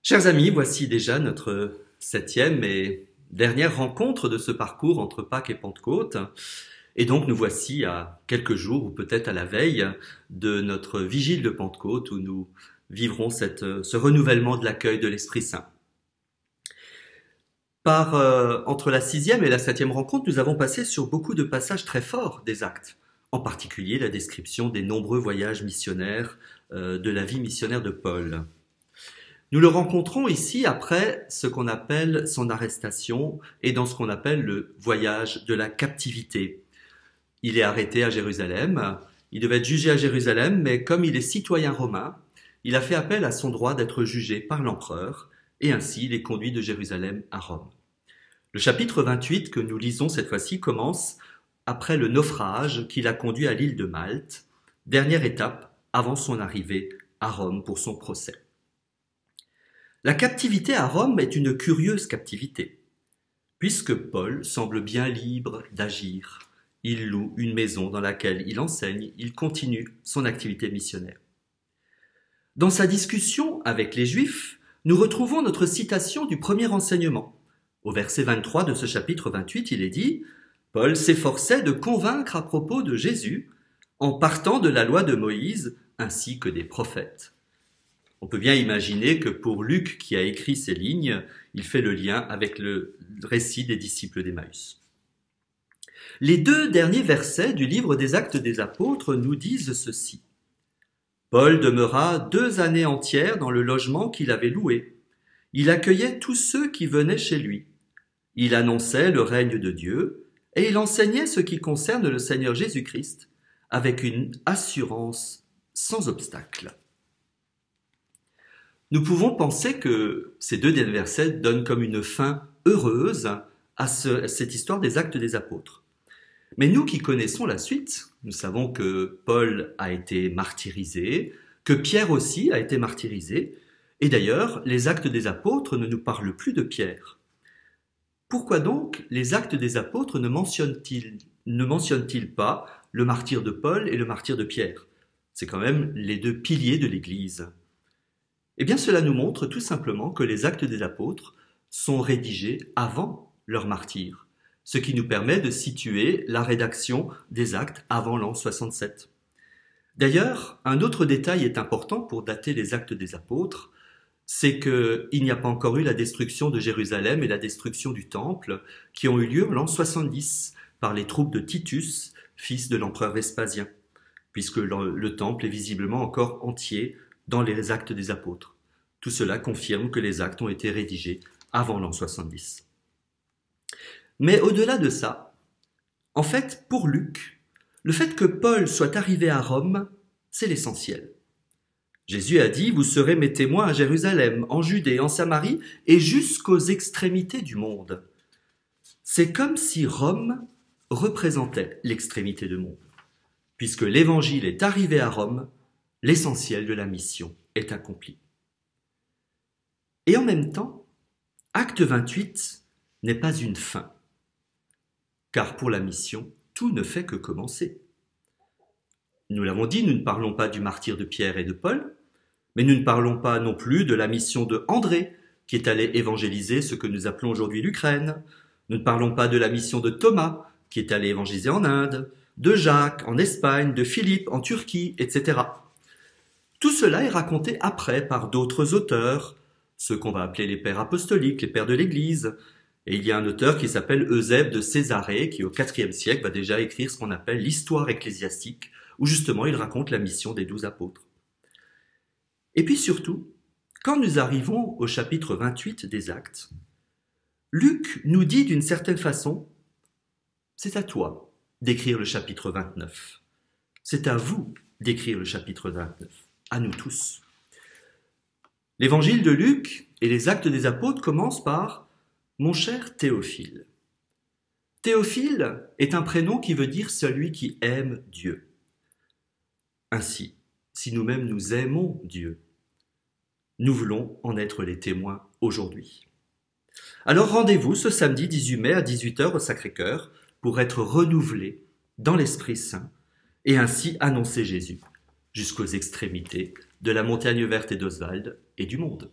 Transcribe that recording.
Chers amis, voici déjà notre 7e et dernière rencontre de ce parcours entre Pâques et Pentecôte. Et donc nous voici à quelques jours, ou peut-être à la veille, de notre vigile de Pentecôte où nous vivrons ce renouvellement de l'accueil de l'Esprit Saint. Entre la 6e et la 7e rencontre, nous avons passé sur beaucoup de passages très forts des Actes, en particulier la description des nombreux voyages missionnaires, de la vie missionnaire de Paul. Nous le rencontrons ici après ce qu'on appelle son arrestation et dans ce qu'on appelle le voyage de la captivité. Il est arrêté à Jérusalem, il devait être jugé à Jérusalem, mais comme il est citoyen romain, il a fait appel à son droit d'être jugé par l'empereur et ainsi il est conduit de Jérusalem à Rome. Le chapitre 28 que nous lisons cette fois-ci commence après le naufrage qui l'a conduit à l'île de Malte, dernière étape avant son arrivée à Rome pour son procès. La captivité à Rome est une curieuse captivité, puisque Paul semble bien libre d'agir. Il loue une maison dans laquelle il enseigne, il continue son activité missionnaire. Dans sa discussion avec les Juifs, nous retrouvons notre citation du premier enseignement. Au verset 23 de ce chapitre 28, il est dit « Paul s'efforçait de convaincre à propos de Jésus en partant de la loi de Moïse ainsi que des prophètes. » On peut bien imaginer que pour Luc qui a écrit ces lignes, il fait le lien avec le récit des disciples d'Emmaüs. Les 2 derniers versets du livre des Actes des Apôtres nous disent ceci. Paul demeura 2 années entières dans le logement qu'il avait loué. Il accueillait tous ceux qui venaient chez lui. Il annonçait le règne de Dieu et il enseignait ce qui concerne le Seigneur Jésus-Christ avec une assurance sans obstacle. Nous pouvons penser que ces 2 derniers versets donnent comme une fin heureuse à cette histoire des Actes des Apôtres. Mais nous qui connaissons la suite, nous savons que Paul a été martyrisé, que Pierre aussi a été martyrisé, et d'ailleurs, les Actes des Apôtres ne nous parlent plus de Pierre. Pourquoi donc les Actes des Apôtres ne mentionnent-ils pas le martyre de Paul et le martyre de Pierre? C'est quand même les 2 piliers de l'Église. Eh bien, cela nous montre tout simplement que les Actes des Apôtres sont rédigés avant leur martyre, ce qui nous permet de situer la rédaction des Actes avant l'an 67. D'ailleurs, un autre détail est important pour dater les Actes des Apôtres, c'est qu'il n'y a pas encore eu la destruction de Jérusalem et la destruction du Temple qui ont eu lieu l'an 70 par les troupes de Titus, fils de l'empereur Vespasien, puisque le Temple est visiblement encore entier dans les Actes des Apôtres. Tout cela confirme que les actes ont été rédigés avant l'an 70. Mais au-delà de ça, en fait, pour Luc, le fait que Paul soit arrivé à Rome, c'est l'essentiel. Jésus a dit « Vous serez mes témoins à Jérusalem, en Judée, en Samarie et jusqu'aux extrémités du monde. » C'est comme si Rome représentait l'extrémité du monde. Puisque l'évangile est arrivé à Rome, l'essentiel de la mission est accompli. Et en même temps, Acte 28 n'est pas une fin, car pour la mission, tout ne fait que commencer. Nous l'avons dit, nous ne parlons pas du martyre de Pierre et de Paul, mais nous ne parlons pas non plus de la mission de André, qui est allé évangéliser ce que nous appelons aujourd'hui l'Ukraine. Nous ne parlons pas de la mission de Thomas, qui est allé évangéliser en Inde, de Jacques en Espagne, de Philippe en Turquie, etc. Tout cela est raconté après par d'autres auteurs, ceux qu'on va appeler les pères apostoliques, les pères de l'Église. Et il y a un auteur qui s'appelle Eusèbe de Césarée, qui au IVe siècle va déjà écrire ce qu'on appelle l'histoire ecclésiastique, où justement il raconte la mission des 12 apôtres. Et puis surtout, quand nous arrivons au chapitre 28 des Actes, Luc nous dit d'une certaine façon, c'est à toi d'écrire le chapitre 29. C'est à vous d'écrire le chapitre 29, à nous tous. L'évangile de Luc et les Actes des Apôtres commencent par « Mon cher Théophile ». Théophile est un prénom qui veut dire « celui qui aime Dieu ». Ainsi, si nous-mêmes nous aimons Dieu, nous voulons en être les témoins aujourd'hui. Alors rendez-vous ce samedi 18 mai à 18h au Sacré-Cœur pour être renouvelés dans l'Esprit Saint et ainsi annoncer Jésus jusqu'aux extrémités de la montagne verte et d'Oswald et du monde.